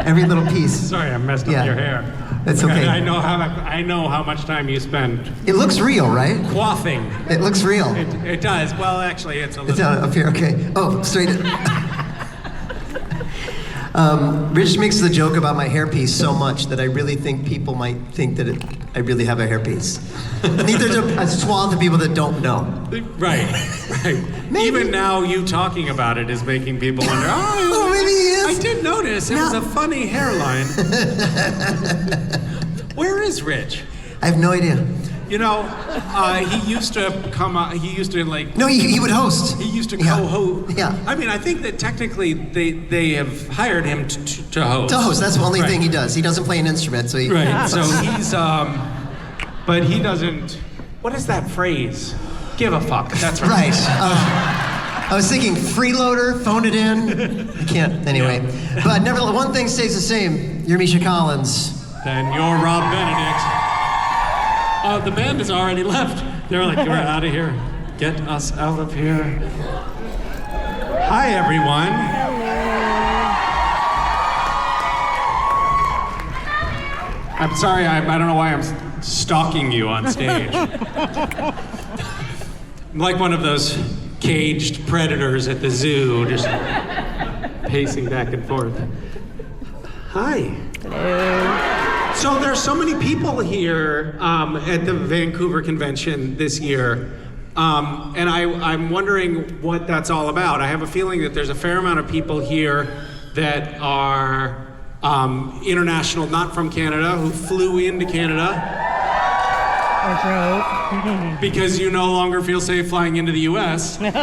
Every little piece. Sorry, I messed up your hair. That's okay. I know how much time you spend. It looks real, right? Quaffing. It looks real. It does. Well, actually, it's a little. It's up here. Okay. Oh, straight. Rich makes the joke about my hairpiece so much that I really think people might think that I really have a hairpiece. I think there's a swath of people that don't know. Right. Even now, you talking about it is making people wonder, oh, maybe he is. I did notice. It was a funny hairline. Where is Rich? I have no idea. You know, he used to come out, he used to like... No, he would host. He used to co-host. Yeah. I mean, I think that technically they have hired him to host. To host, that's the only thing he does. He doesn't play an instrument, so he... Right, so he's, but he doesn't, what is that phrase? Give a fuck, that's right. I was thinking freeloader, phone it in. I can't, anyway. Yeah. But nevertheless, one thing stays the same. You're Misha Collins. Then you're Rob Benedict. The band has already left. They're like, we're out of here. Get us out of here. Hi, everyone. I'm sorry, I don't know why I'm stalking you on stage. I'm like one of those caged predators at the zoo, just pacing back and forth. Hi. Hello. So there's so many people here at the Vancouver convention this year, and I'm wondering what that's all about. I have a feeling that there's a fair amount of people here that are international, not from Canada, who flew into Canada. Or drove. Because you no longer feel safe flying into the US. And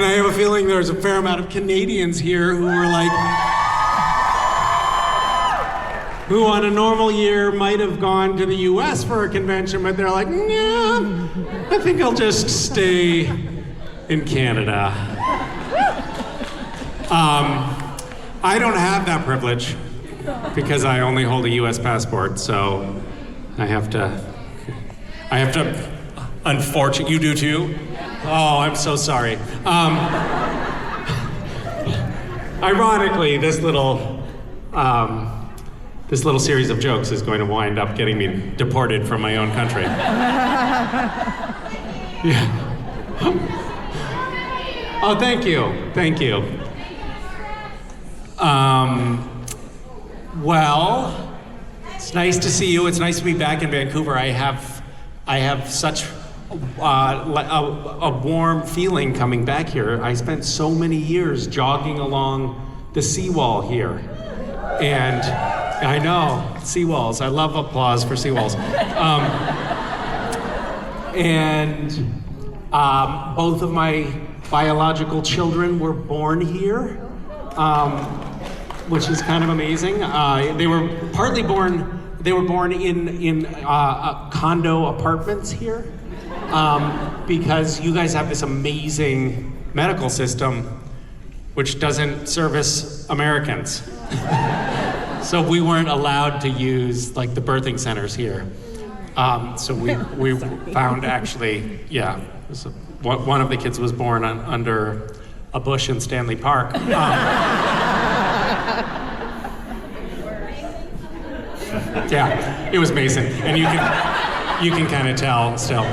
I have a feeling there's a fair amount of Canadians here who are like, who on a normal year might have gone to the US for a convention, but they're like, nah, I think I'll just stay in Canada. I don't have that privilege because I only hold a US passport, so I have to, unfortunately, you do too? Oh, I'm so sorry. Ironically, this little series of jokes is going to wind up getting me deported from my own country. Yeah. Oh, thank you. Well, it's nice to see you. It's nice to be back in Vancouver. I have such a warm feeling coming back here. I spent so many years jogging along the seawall here. And I know, seawalls. I love applause for seawalls. Both of my biological children were born here, which is kind of amazing. They were born in condo apartments here, because you guys have this amazing medical system which doesn't service Americans. So we weren't allowed to use like the birthing centers here. So we found actually, one of the kids was born under a bush in Stanley Park. Yeah, it was Mason, and you can kind of tell still.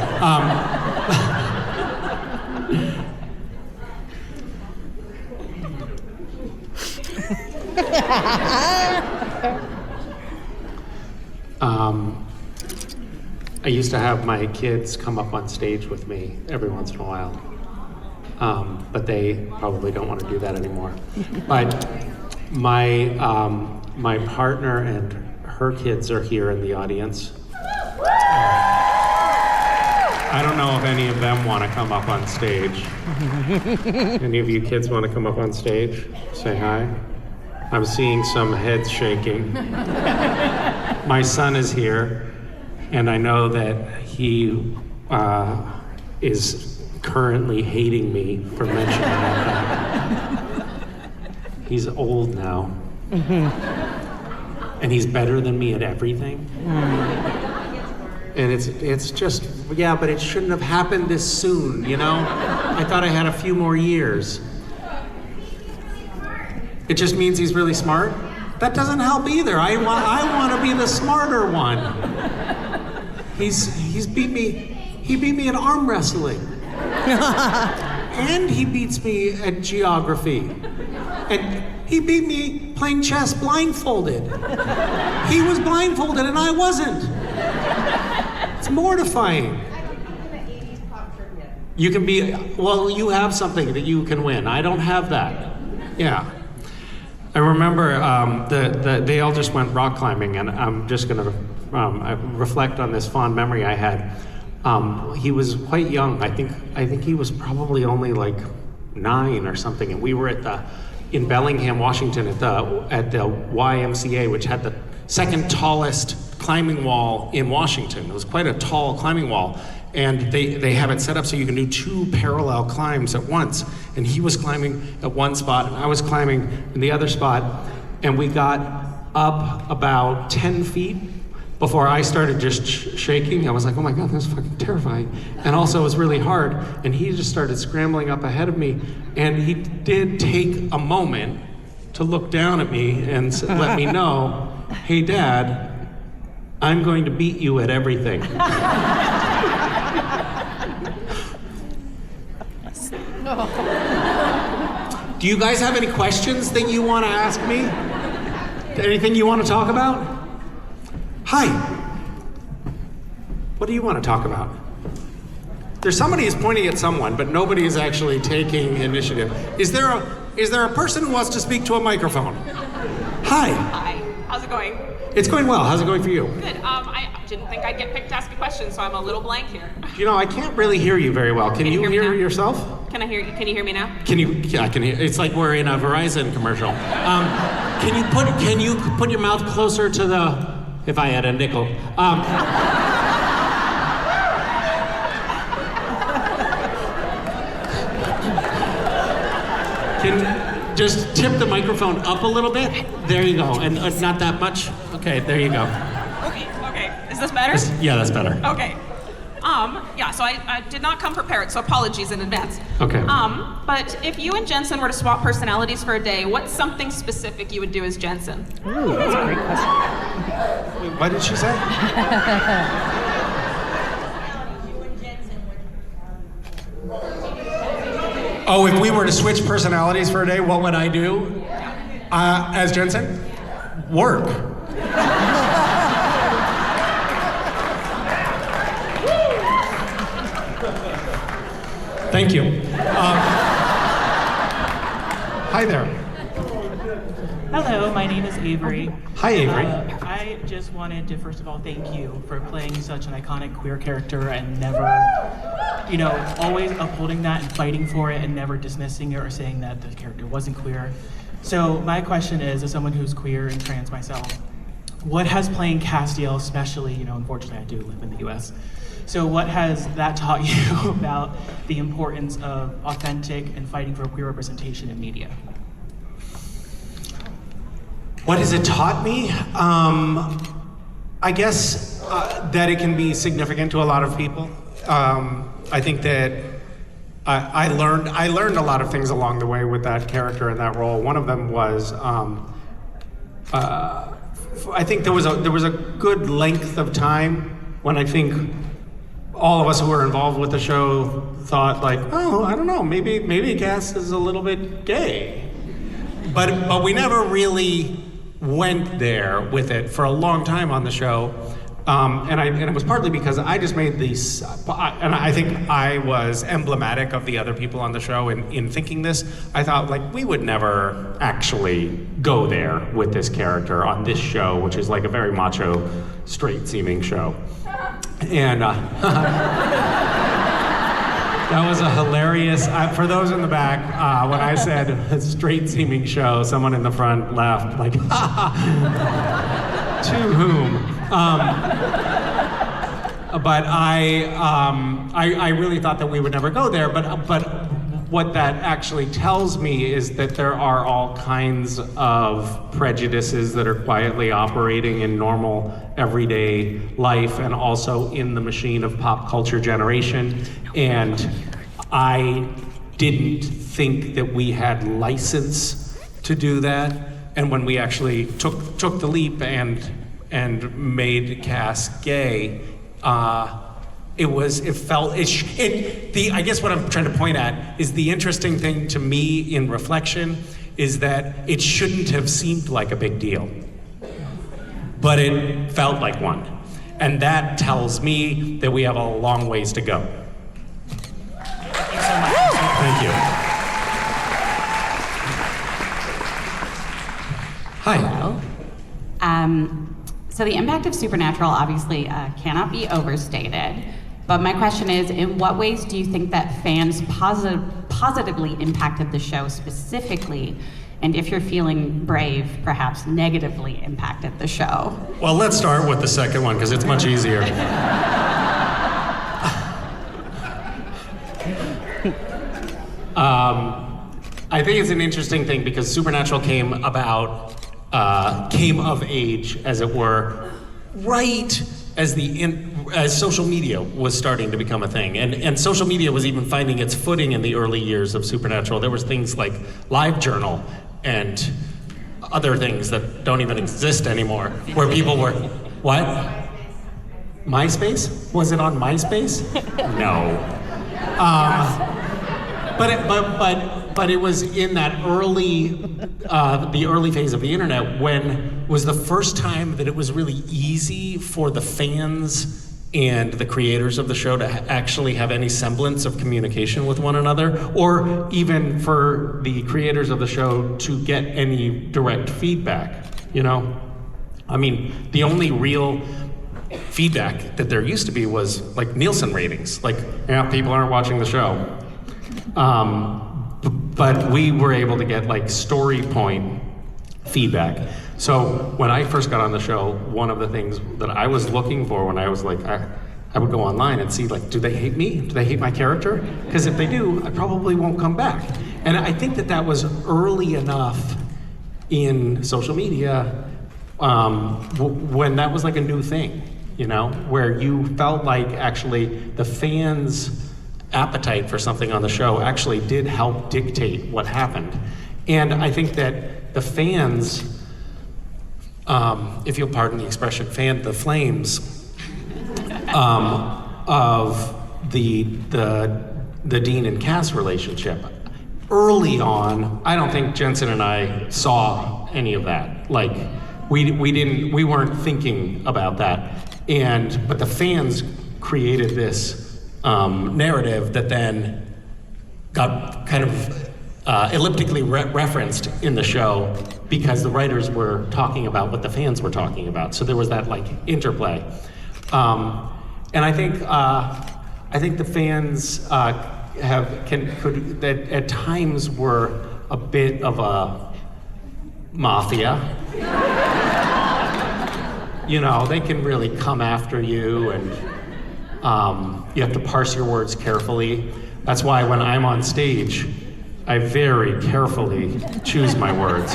I used to have my kids come up on stage with me every once in a while, but they probably don't want to do that anymore. But my partner and her kids are here in the audience. I don't know if any of them want to come up on stage. Any of you kids want to come up on stage? Say hi. I'm seeing some heads shaking. My son is here, and I know that he is currently hating me for mentioning that. He's old now. And he's better than me at everything. And it's just, but it shouldn't have happened this soon, you know? I thought I had a few more years. It just means he's really smart? That doesn't help either. I want to be the smarter one. He beat me in arm wrestling. And he beats me at geography. And he beat me playing chess blindfolded. He was blindfolded and I wasn't. It's mortifying. You can be, well, you have something that you can win. I don't have that. Yeah. I remember they all just went rock climbing, and I'm just gonna reflect on this fond memory I had. He was quite young. I think he was probably only like 9 or something, and we were in Bellingham, Washington, at the YMCA, which had the second tallest climbing wall in Washington. It was quite a tall climbing wall. And they have it set up so you can do 2 parallel climbs at once. And he was climbing at one spot, and I was climbing in the other spot. And we got up about 10 feet before I started just shaking. I was like, oh my God, that's fucking terrifying. And also it was really hard. And he just started scrambling up ahead of me. And he did take a moment to look down at me and let me know, hey Dad, I'm going to beat you at everything. Do you guys have any questions that you want to ask me? Anything you want to talk about? Hi. What do you want to talk about? There's somebody who's pointing at someone, but nobody is actually taking initiative. Is there a person who wants to speak to a microphone? Hi. Hi. How's it going? It's going well. How's it going for you? Good. I didn't think I'd get picked to ask a question, so I'm a little blank here. You know, I can't really hear you very well. Can you hear me hear now? yourself? Can you hear me now? Yeah, I can hear. It's like we're in a Verizon commercial. Can you put your mouth closer to the? If I had a nickel. Can just tip the microphone up a little bit? There you go, and not that much. Okay, there you go. Okay. Is this better? Yeah, that's better. Okay. Yeah, so I did not come prepared, so apologies in advance. Okay. But if you and Jensen were to swap personalities for a day, what's something specific you would do as Jensen? Ooh, that's a great question. Wait, what did she say? Oh, if we were to switch personalities for a day, what would I do? As Jensen? Work. Thank you. Hi there. Hello, my name is Avery. Hi, Avery. I just wanted to first of all thank you for playing such an iconic queer character and never, always upholding that and fighting for it and never dismissing it or saying that the character wasn't queer. So my question is, as someone who's queer and trans myself, what has playing Castiel, especially, unfortunately I do live in the US, so what has that taught you about the importance of authentic and fighting for queer representation in media? What has it taught me? I guess that it can be significant to a lot of people. I think that I learned a lot of things along the way with that character and that role. One of them was I think there was a good length of time when I think all of us who were involved with the show thought like, oh, I don't know, maybe Cass is a little bit gay, but we never really went there with it for a long time on the show, and it was partly because I just made these, and I think I was emblematic of the other people on the show in thinking this. I thought like we would never actually go there with this character on this show, which is like a very macho, straight-seeming show. And that was a hilarious, for those in the back, when I said a straight-seeming show, someone in the front laughed like, ha ha, to whom? But I really thought that we would never go there, but what that actually tells me is that there are all kinds of prejudices that are quietly operating in normal, everyday life and also in the machine of pop culture generation. And I didn't think that we had license to do that. And when we actually took the leap and made Cass gay, I guess what I'm trying to point at is the interesting thing to me in reflection is that it shouldn't have seemed like a big deal, but it felt like one. And that tells me that we have a long ways to go. Thank you so much. Thank you. Hi. Hello. So the impact of Supernatural obviously cannot be overstated, but my question is, in what ways do you think that fans positively impacted the show specifically? And if you're feeling brave, perhaps negatively impacted the show? Well, let's start with the second one, because it's much easier. I think it's an interesting thing because Supernatural came of age, as it were, right as as social media was starting to become a thing. And social media was even finding its footing in the early years of Supernatural. There was things like LiveJournal and other things that don't even exist anymore, where people were, what? MySpace? Was it on MySpace? No. But it was in that the early phase of the internet when was the first time that it was really easy for the fans and the creators of the show to actually have any semblance of communication with one another, or even for the creators of the show to get any direct feedback, you know? I mean, the only real feedback that there used to be was like Nielsen ratings, like, yeah, people aren't watching the show. But we were able to get like story point feedback. So when I first got on the show, one of the things that I was looking for when I was like, I would go online and see like, do they hate me? Do they hate my character? Because if they do, I probably won't come back. And I think that was early enough in social media when that was like a new thing, you know, where you felt like actually the fans' appetite for something on the show actually did help dictate what happened. And I think that the fans, if you'll pardon the expression, fanned the flames of the Dean and Cass relationship. Early on, I don't think Jensen and I saw any of that. Like, we weren't thinking about that. But the fans created this narrative that then got kind of elliptically referenced in the show because the writers were talking about what the fans were talking about. So there was that like interplay. And I think the fans could at times were a bit of a mafia. You know, they can really come after you, and you have to parse your words carefully. That's why when I'm on stage, I very carefully choose my words.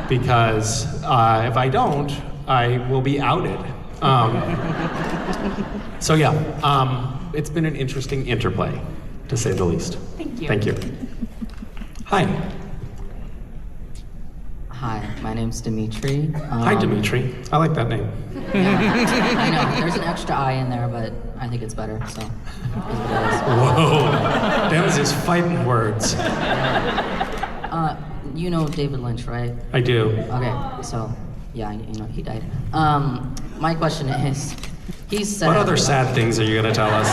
Because if I don't, I will be outed. So yeah, it's been an interesting interplay, to say the least. Thank you. Thank you. Hi. Hi, my name's Dimitri. Hi, Dimitri. I like that name. Yeah, I know. There's an extra I in there, but I think it's better, so. Whoa. Them's his fighting words. You know David Lynch, right? I do. Okay, so, yeah, you know, he died. My question is, he said... What other sad things are you going to tell us?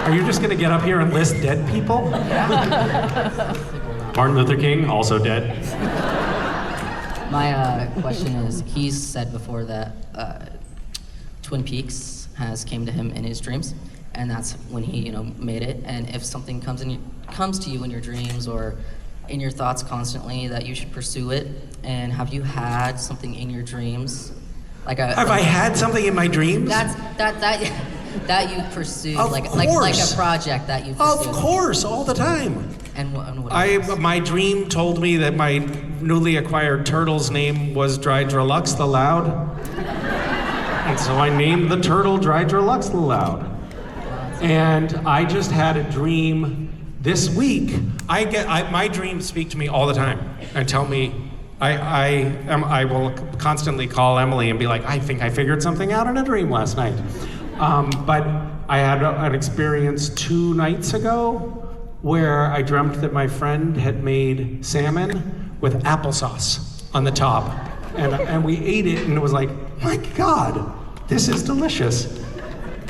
Are you just going to get up here and list dead people? Martin Luther King, also dead. My question is, he's said before that Twin Peaks has came to him in his dreams, and that's when he, you know, made it. And if something comes to you in your dreams or in your thoughts constantly, that you should pursue it. And have you had something in your dreams, like a? Have I had something in my dreams? That you pursued, Of like a project that you pursued. Of course, all the time. And what? My dream told me that my newly acquired turtle's name was Drydrolux the Loud. And so I named the turtle Drydrolux the Loud. And I just had a dream This week, my dreams speak to me all the time and tell me, I will constantly call Emily and be like, I think I figured something out in a dream last night. But I had an experience 2 nights ago where I dreamt that my friend had made salmon with applesauce on the top. And we ate it and it was like, my God, this is delicious.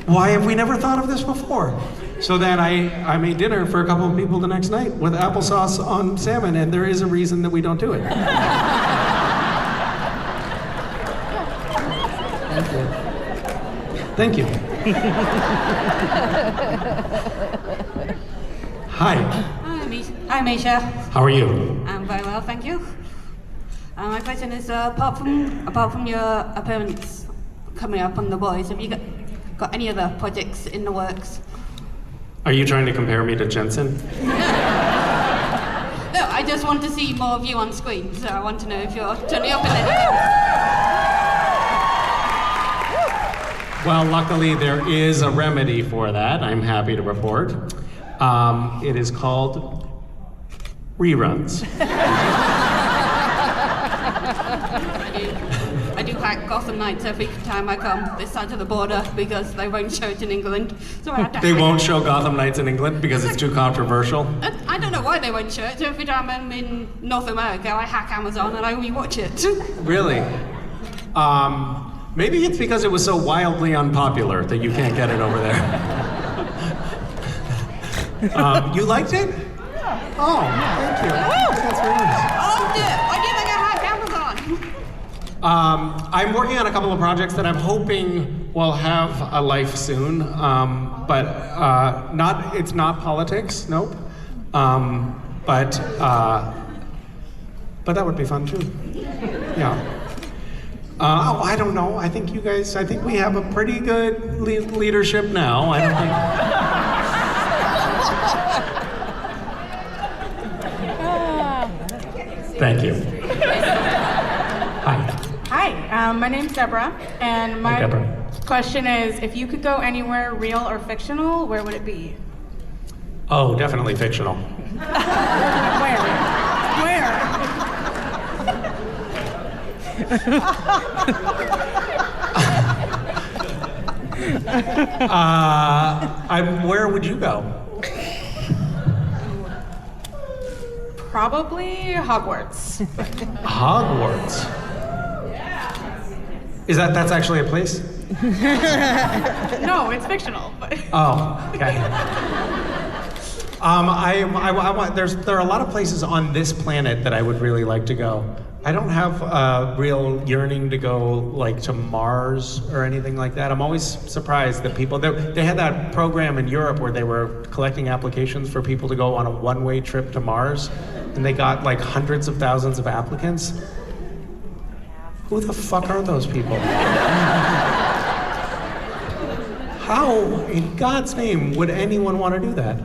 Why have we never thought of this before? So then I made dinner for a couple of people the next night with applesauce on salmon, and there is a reason that we don't do it. Thank you. Hi. Hi, Misha. How are you? I'm very well, thank you. My question is, apart from your appearance coming up on The Boys, have you got any other projects in the works? Are you trying to compare me to Jensen? No, I just want to see more of you on screen, so I want to know if you're turning up in anything. Well, luckily there is a remedy for that, I'm happy to report. It is called reruns. I do hack Gotham Knights every time I come this side of the border because they won't show it in England. So I have to They hack won't it. show Gotham Knights in England because it's too controversial? I don't know why they won't show it. Every time I'm in North America, I hack Amazon and I rewatch it. Really? Maybe it's because it was so wildly unpopular that you can't get it over there. You liked it? Oh, thank you. That's very nice. Oh, dear. I didn't think I hacked Amazon. I'm working on a couple of projects that I'm hoping will have a life soon, but it's not politics, nope. But that would be fun too. Yeah. I don't know. I think we have a pretty good leadership now. I don't think. Thank you. Hi. Hi, my name's Deborah, and my Hi, Deborah. question is, if you could go anywhere, real or fictional, where would it be? Oh, definitely fictional. Where? Where would you go? Probably Hogwarts. Hogwarts. That's actually a place? No, it's fictional. But Oh, okay. There are a lot of places on this planet that I would really like to go. I don't have a real yearning to go like to Mars or anything like that. I'm always surprised that people, they had that program in Europe where they were collecting applications for people to go on a one-way trip to Mars, and they got like hundreds of thousands of applicants. Who the fuck are those people? How in God's name would anyone want to do that?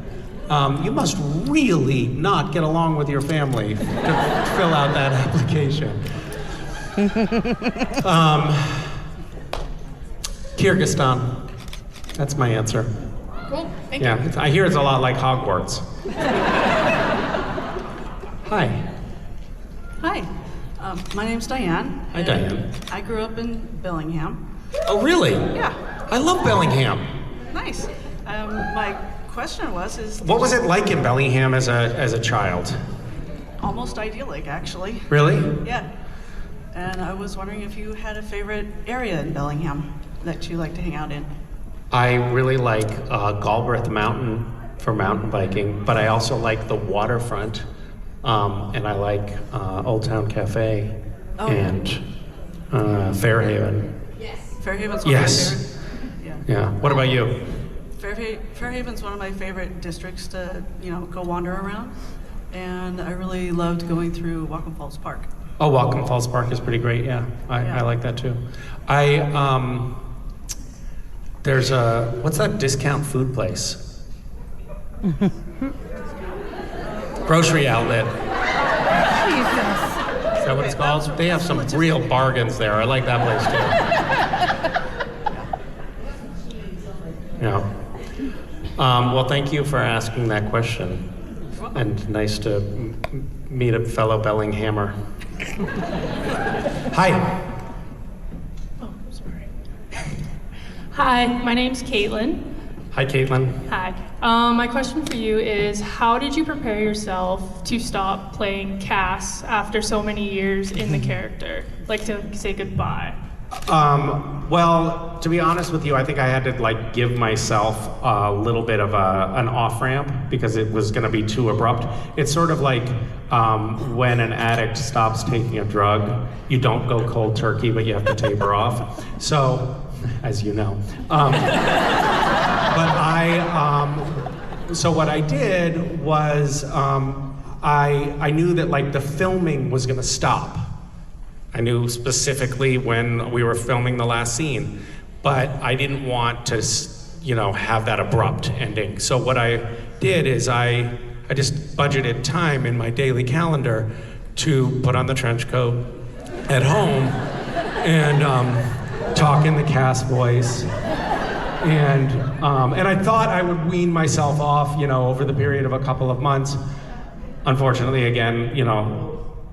You must really not get along with your family to fill out that application. Kyrgyzstan. That's my answer. cool, thank Yeah, I hear it's a lot like Hogwarts. Hi. Hi, my name's Diane. Hi, Diane. I grew up in Bellingham. Oh, really? Yeah, I love Bellingham. nice. My question is What was it like in Bellingham as a child? almost idyllic, actually. Really? Yeah. And I was wondering if you had a favorite area in Bellingham that you like to hang out in. I really like Galbraith Mountain for mountain biking, but I also like the waterfront, and I like Old Town Cafe and Fairhaven. Fairhaven's one of my favorite. Yeah. What about you? Fairhaven's one of my favorite districts to, go wander around. And I really loved going through Wacom Falls Park. Oh, Welcome Falls Park is pretty great. Yeah, I like that too. There's what's that discount food place? Grocery outlet. Is that what it's called? They have some real bargains there. I like that place too. Yeah. Well, thank you for asking that question. And nice to meet a fellow Bellinghammer. Hi. Hi, my name's Caitlin. Hi, Caitlin. Hi. My question for you is, how did you prepare yourself to stop playing Cass after so many years in the character? Like to say goodbye? Well, to be honest with you, I think I had to like give myself a little bit of an off-ramp because it was gonna be too abrupt. It's sort of like when an addict stops taking a drug, you don't go cold turkey, but you have to taper off. So, as you know. So what I did was I knew that like the filming was gonna stop. I knew specifically when we were filming the last scene, but I didn't want to, have that abrupt ending. So what I did is I just budgeted time in my daily calendar to put on the trench coat at home and talk in the Cass voice. And I thought I would wean myself off, over the period of a couple of months. Unfortunately, again,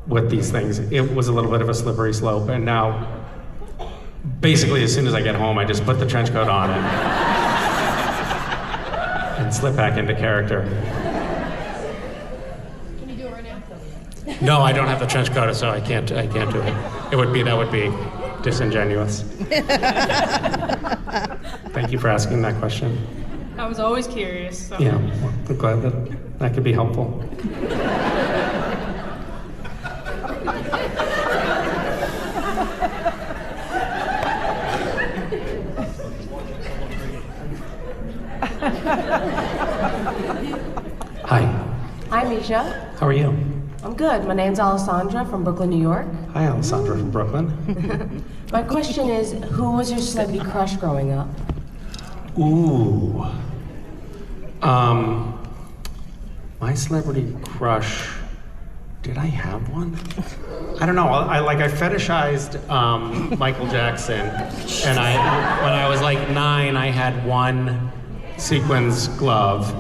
with these things, it was a little bit of a slippery slope. And now, basically, as soon as I get home, I just put the trench coat on and slip back into character. Can you do it right now? No, I don't have the trench coat, so I can't do it. That would be disingenuous. Thank you for asking that question. I was always curious. So. Yeah, well, I'm glad that could be helpful. Hi. Hi, Misha. How are you? I'm good. My name's Alessandra from Brooklyn, New York. Hi, Alessandra from Brooklyn. My question is, who was your celebrity crush growing up? Ooh. My celebrity crush, did I have one? I don't know. I fetishized Michael Jackson, and when I was like 9, I had one sequins glove.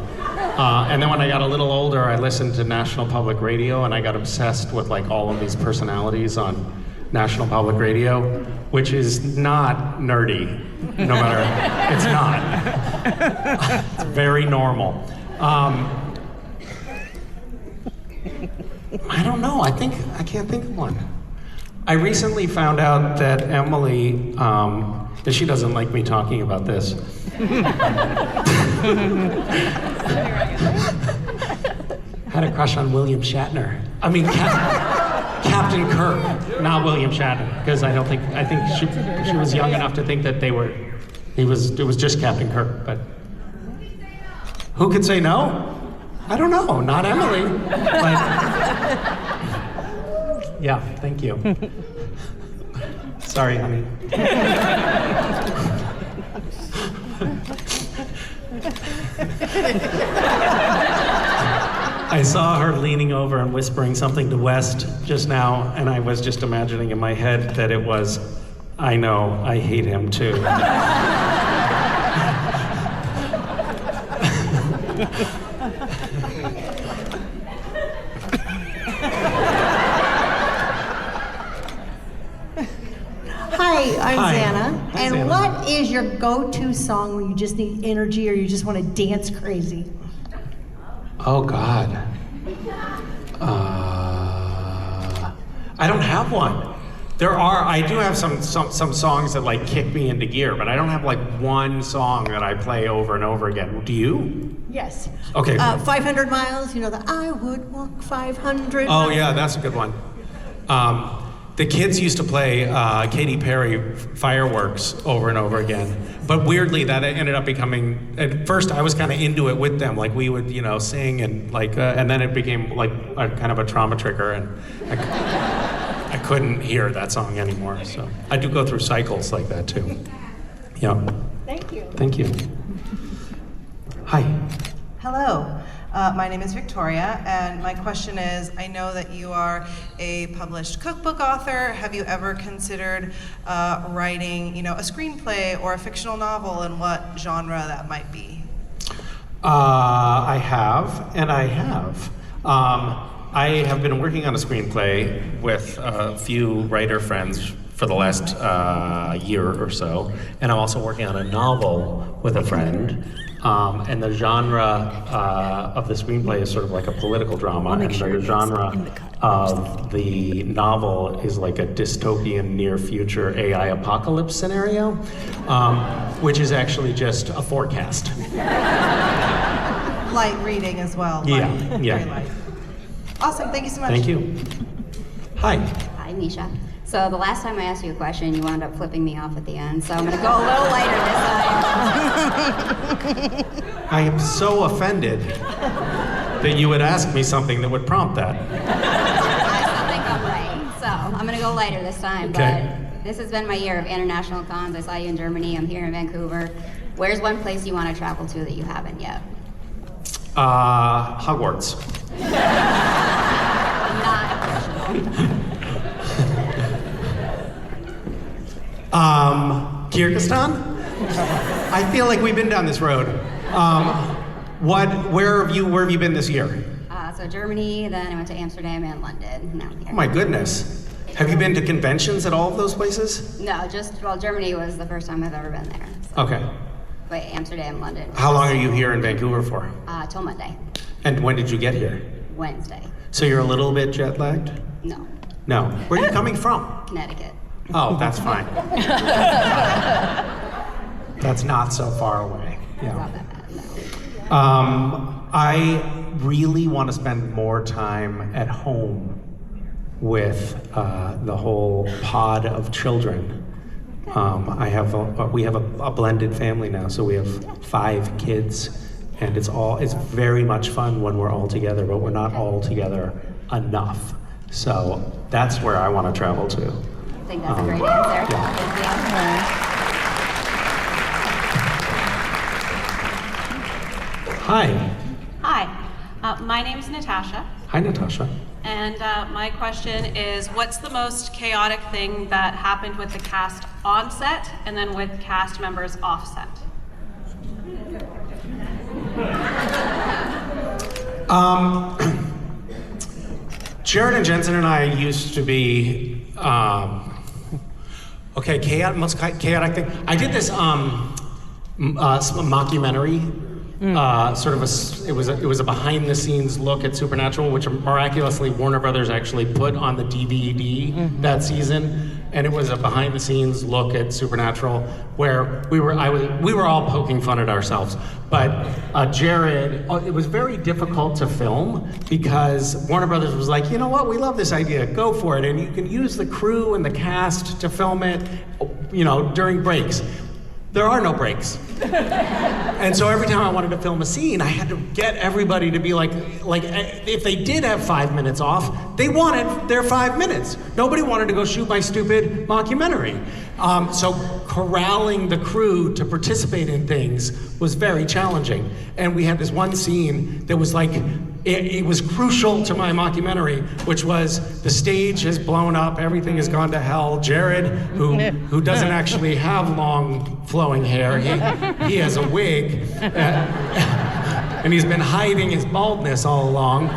And then when I got a little older, I listened to National Public Radio, and I got obsessed with like all of these personalities on National Public Radio, which is not nerdy, no matter, it's not. It's very normal. I don't know, I can't think of one. I recently found out that Emily, that she doesn't like me talking about this. Had a crush on William Shatner. I mean, Captain Kirk, not William Shatner, because I think she was young enough to think that it was just Captain Kirk, but who could say no? I don't know, not Emily. But yeah, thank you. Sorry, honey. I saw her leaning over and whispering something to West just now, and I was just imagining in my head that it was, I know, I hate him too. Hi, I'm Hi. Xana. Hi, And Xana. what is your go-to song when you just need energy or you just want to dance crazy? Oh God. I don't have one. I do have some songs that like kick me into gear, but I don't have like one song that I play over and over again. Do you? Yes. Okay. 500 miles, the I would walk 500 Oh miles. yeah, that's a good one. The kids used to play Katy Perry Fireworks over and over again. But weirdly, that ended up becoming, at first I was kind of into it with them. Like we would, sing and and then it became like a kind of a trauma trigger, and I couldn't hear that song anymore. So I do go through cycles like that too. Yeah. Thank you. Thank you. Hi. Hello, my name is Victoria, and my question is, I know that you are a published cookbook author. Have you ever considered writing, a screenplay or a fictional novel, and what genre that might be? I have, and I have. I have been working on a screenplay with a few writer friends for the last year or so, and I'm also working on a novel with a friend. And the genre of the screenplay is sort of like a political drama, and the genre of the novel is like a dystopian near-future AI apocalypse scenario, which is actually just a forecast. Light reading as well. Yeah, Light, yeah. Very light. Awesome, thank you so much. Thank you. Hi. Hi, Misha. So the last time I asked you a question, you wound up flipping me off at the end, so I'm gonna go a little lighter this time. I am so offended that you would ask me something that would prompt that. I still think I'm right, so I'm gonna go lighter this time. Okay. But this has been my year of international cons. I saw you in Germany, I'm here in Vancouver. Where's one place you want to travel to that you haven't yet? Hogwarts. Not official. Kyrgyzstan? I feel like we've been down this road. Where have you been this year? So Germany, then I went to Amsterdam and London. Now I'm here. Oh my goodness. Have you been to conventions at all of those places? No, Germany was the first time I've ever been there. So. Okay. But Amsterdam, London. How long are you here in Vancouver for? Till Monday. And when did you get here? Wednesday. So you're a little bit jet lagged? No. No. Where are you coming from? Connecticut. Oh, that's fine. That's not so far away. Yeah. Not that bad, no. I really want to spend more time at home with the whole pod of children. We have a blended family now, so we have 5 kids, and it's very much fun when we're all together, but we're not all together enough. So that's where I want to travel to. I think that's a great answer. Yeah. Hi. Hi, my name is Natasha, Hi, Natasha. and my question is, what's the most chaotic thing that happened with the cast on set and then with cast members off set? Jared and Jensen and I used to be, most chaotic thing. I did this mockumentary, it was a behind the scenes look at Supernatural, which miraculously Warner Brothers actually put on the DVD that season. And it was a behind the scenes look at Supernatural where we were all poking fun at ourselves. But Jared, it was very difficult to film because Warner Brothers was like, you know what, we love this idea, go for it. And you can use the crew and the cast to film it, during breaks. There are no breaks. And so every time I wanted to film a scene, I had to get everybody to be like if they did have 5 minutes off, they wanted their 5 minutes. Nobody wanted to go shoot my stupid mockumentary. So corralling the crew to participate in things was very challenging. And we had this one scene that was like, it was crucial to my mockumentary, which was the stage has blown up, everything has gone to hell. Jared, who doesn't actually have long flowing hair, he has a wig, and he's been hiding his baldness all along.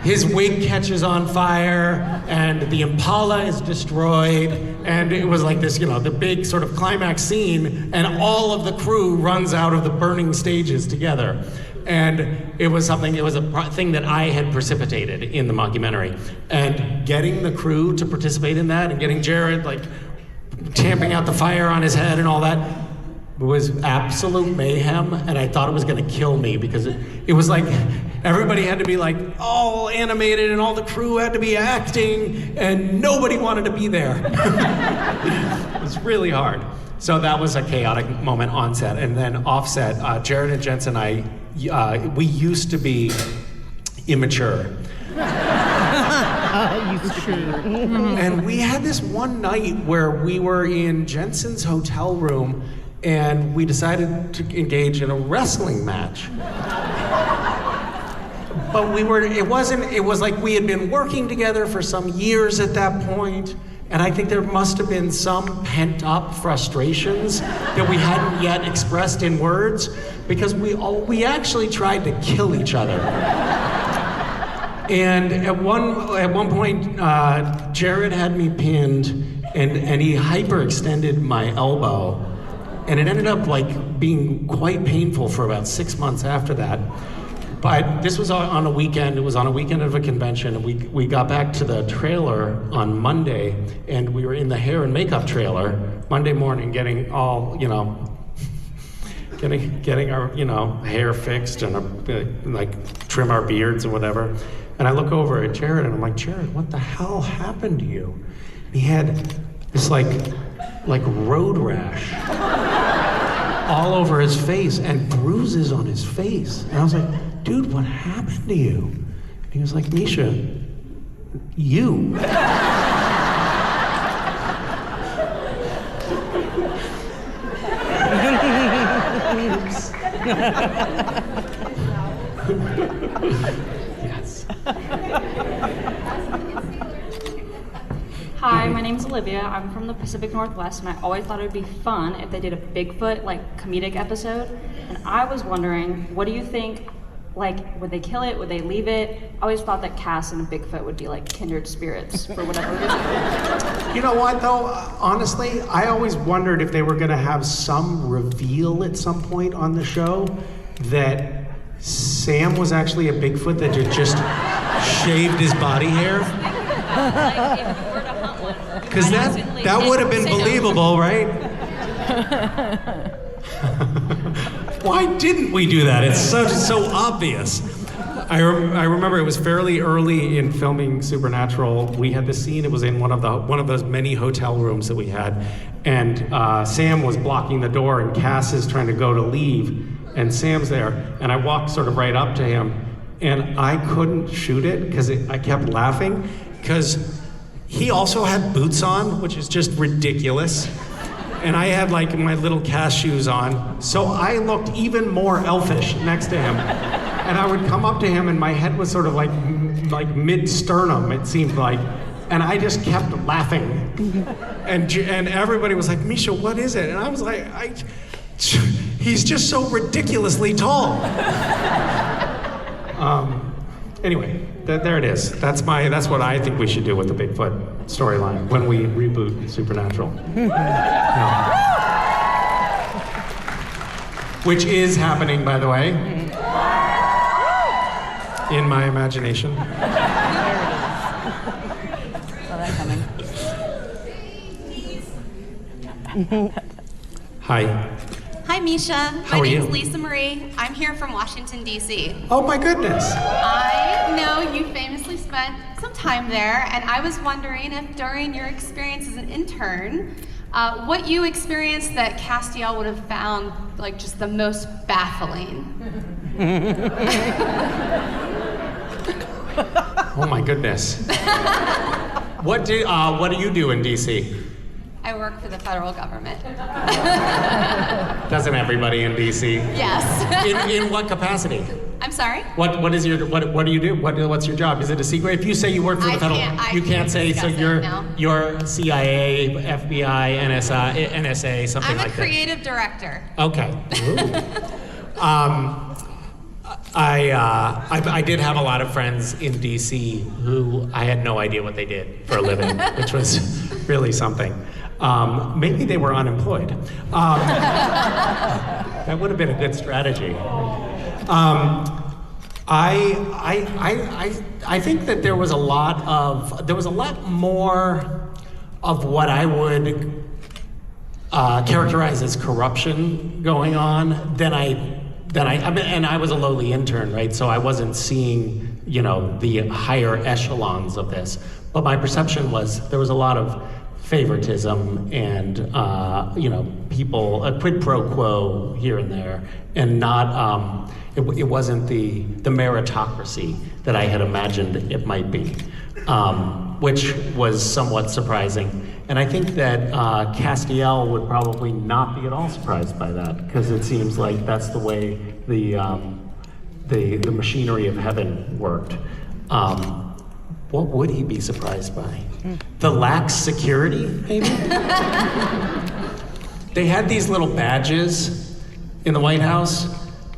His wig catches on fire, and the Impala is destroyed, and it was like this, the big sort of climax scene, and all of the crew runs out of the burning stages together. And it was a thing that I had precipitated in the mockumentary. And getting the crew to participate in that and getting Jared tamping out the fire on his head and all that was absolute mayhem. And I thought it was gonna kill me because it was like everybody had to be all animated and all the crew had to be acting and nobody wanted to be there. It was really hard. So that was a chaotic moment on set. And then off set, Jared and Jensen and I, we used to be immature. And we had this one night where we were in Jensen's hotel room and we decided to engage in a wrestling match. But it was like we had been working together for some years at that point. And I think there must have been some pent-up frustrations that we hadn't yet expressed in words because we actually tried to kill each other. And at one point, Jared had me pinned, and he hyperextended my elbow, and it ended up like being quite painful for about 6 months after that. But this was on a weekend. It was on a weekend of a convention, and we got back to the trailer on Monday, and we were in the hair and makeup trailer Monday morning, getting all, you know, getting our, you know, hair fixed and like trim our beards or whatever. And I look over at Jared and I'm like, Jared, what the hell happened to you? And he had this like road rash all over his face and bruises on his face. And I was like, dude, what happened to you? And he was like, Misha, you. Yes. Hi, my name's Olivia. I'm from the Pacific Northwest, and I always thought it would be fun if they did a Bigfoot, like, comedic episode. And I was wondering, what do you think? Like, would they kill it? Would they leave it? I always thought that Cass and a Bigfoot would be like kindred spirits for whatever reason. You know what, though? Honestly, I always wondered if they were going to have some reveal at some point on the show that Sam was actually a Bigfoot that had just shaved his body hair. Because that would have been believable, right? Why didn't we do that? It's so obvious. I remember it was fairly early in filming Supernatural. We had this scene. It was in one of those many hotel rooms that we had, and Sam was blocking the door, and Cass is trying to go to leave, and Sam's there, and I walked sort of right up to him, and I couldn't shoot it because I kept laughing because he also had boots on, which is just ridiculous. And I had like my little Cass shoes on, so I looked even more elfish next to him. And I would come up to him and my head was sort of like mid-sternum, it seemed like. And I just kept laughing. And everybody was like, Misha, what is it? And I was like, he's just so ridiculously tall. Anyway, there it is. That's what I think we should do with the Bigfoot storyline when we reboot Supernatural. Which is happening, by the way. In my imagination. Hi. Hi, Misha. How My are name's you? Lisa Marie. I'm here from Washington, D.C. Oh my goodness. I know you famously spent some time there, and I was wondering if during your experience as an intern, what you experienced that Castiel would have found like just the most baffling. Oh my goodness. What do you do in D.C.? I work for the federal government. Doesn't everybody in D.C.? Yes. In what capacity? I'm sorry? What do you do? What's your job? Is it a secret? If you say you work for the federal, you can't say so. You're CIA, FBI, NSA, something I'm like that. a creative director. Okay. I did have a lot of friends in DC who I had no idea what they did for a living, which was really something. Maybe they were unemployed. That would have been a good strategy. I think that there was a lot more of what I would characterize as corruption going on than and I was a lowly intern, right? So I wasn't seeing, the higher echelons of this. But my perception was there was a lot of favoritism and, people, a quid pro quo here and there, and not, it wasn't the meritocracy that I had imagined it might be, which was somewhat surprising. And I think that Castiel would probably not be at all surprised by that, because it seems like that's the way the machinery of heaven worked. What would he be surprised by? The lax security, maybe? They had these little badges in the White House,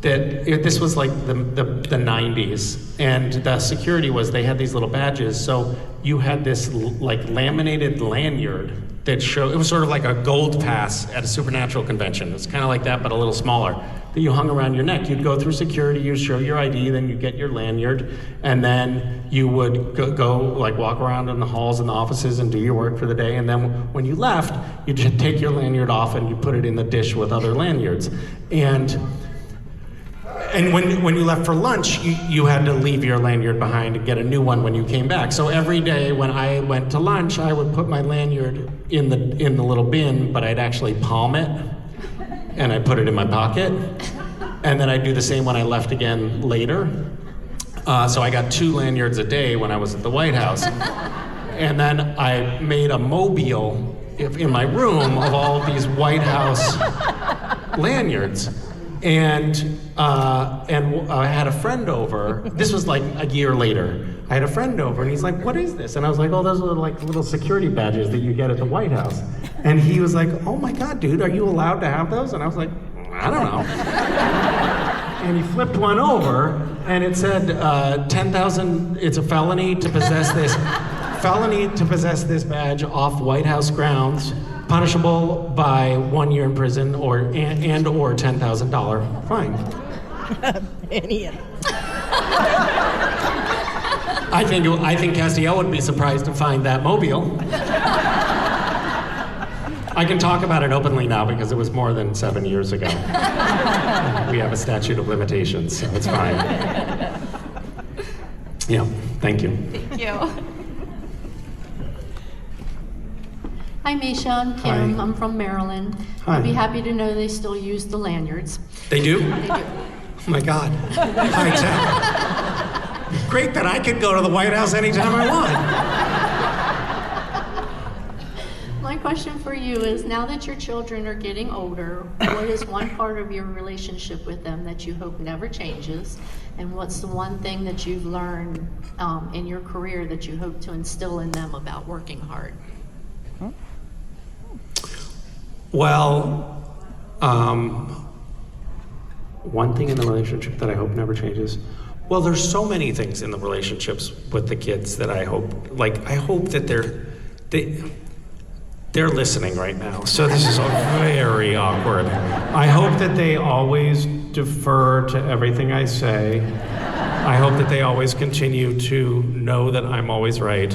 this was like the 90s, and the security was, they had these little badges, so you had this like laminated lanyard that showed, it was sort of like a gold pass at a supernatural convention. It's kind of like that, but a little smaller, that you hung around your neck. You'd go through security, you'd show your ID, then you'd get your lanyard, and then you would go like walk around in the halls and the offices and do your work for the day, and then when you left, you'd just take your lanyard off and you put it in the dish with other lanyards. And when you left for lunch, you had to leave your lanyard behind and get a new one when you came back. So every day when I went to lunch, I would put my lanyard in the little bin, but I'd actually palm it, and I'd put it in my pocket. And then I'd do the same when I left again later. So I got 2 lanyards a day when I was at the White House. And then I made a mobile in my room of all of these White House lanyards. And I had a friend over. This was like a year later. I had a friend over, and he's like, "What is this?" And I was like, "Oh, those are like little security badges that you get at the White House." And he was like, "Oh my God, dude, are you allowed to have those?" And I was like, "I don't know." And he flipped one over, and it said, 10,000. It's a felony to possess this. Felony to possess this badge off White House grounds. Punishable by 1 year in prison or $10,000 fine. Idiot. I think Castiel would be surprised to find that mobile. I can talk about it openly now because it was more than 7 years ago. We have a statute of limitations, so it's fine. Yeah, thank you. Thank you. Hi, Misha. I'm Kim. Hi. I'm from Maryland. Hi. I'd be happy to know they still use the lanyards. They do? They do. Oh my God. High tech. Great that I could go to the White House anytime I want. My question for you is, now that your children are getting older, what is one part of your relationship with them that you hope never changes? And what's the one thing that you've learned in your career that you hope to instill in them about working hard? Well, one thing in the relationship that I hope never changes. Well, there's so many things in the relationships with the kids that I hope that they're listening right now. So this is very awkward. I hope that they always defer to everything I say. I hope that they always continue to know that I'm always right.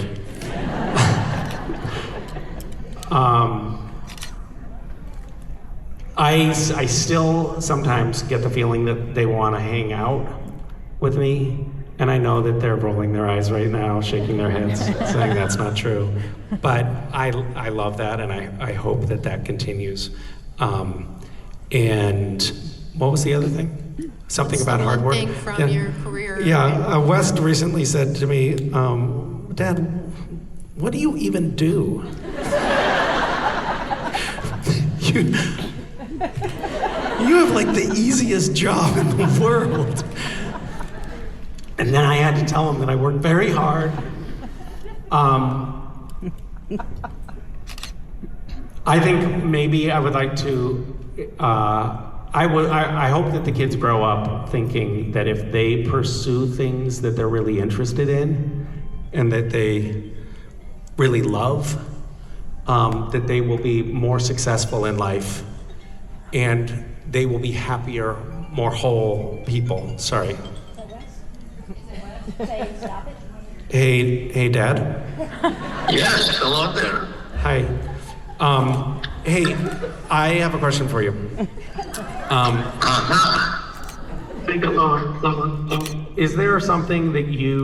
I still sometimes get the feeling that they want to hang out with me, and I know that they're rolling their eyes right now, shaking their heads, saying that's not true. But I love that, and I hope that continues. And what was the other thing? Something about hard work? One thing from your career. Yeah, West recently said to me, Dad, what do you even do? You have like the easiest job in the world. And then I had to tell him that I work very hard. I think maybe I would like to, I hope that the kids grow up thinking that if they pursue things that they're really interested in and that they really love, that they will be more successful in life and they will be happier, more whole people. Sorry. Hey, Dad? Yes, hello there. Hi. Hey, I have a question for you. Is there something that you,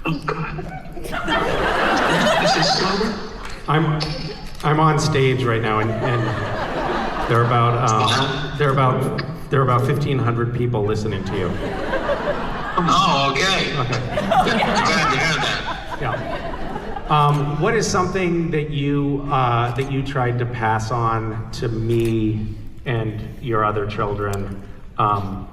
Oh, God. I'm on stage right now, and there are about 1,500 people listening to you. Oh, okay. Okay. Glad to hear that. Yeah. What is something that you tried to pass on to me and your other children about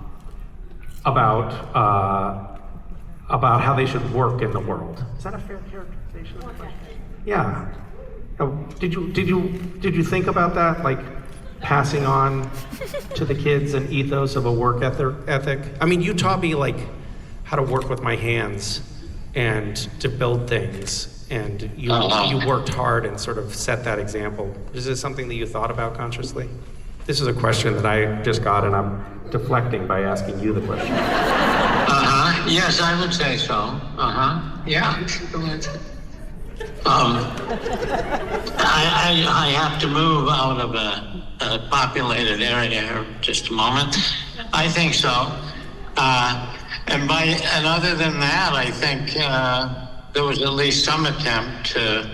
how they should work in the world? Is that a fair characterization of the question? Yeah. Did you think about that? Like, passing on to the kids an ethos of a work ethic? I mean, you taught me like how to work with my hands and to build things, and you worked hard and sort of set that example. Is this something that you thought about consciously? This is a question that I just got, and I'm deflecting by asking you the question. Yes, I would say so. Yeah. I have to move out of a populated area here just a moment. I think so. And other than that, I think there was at least some attempt to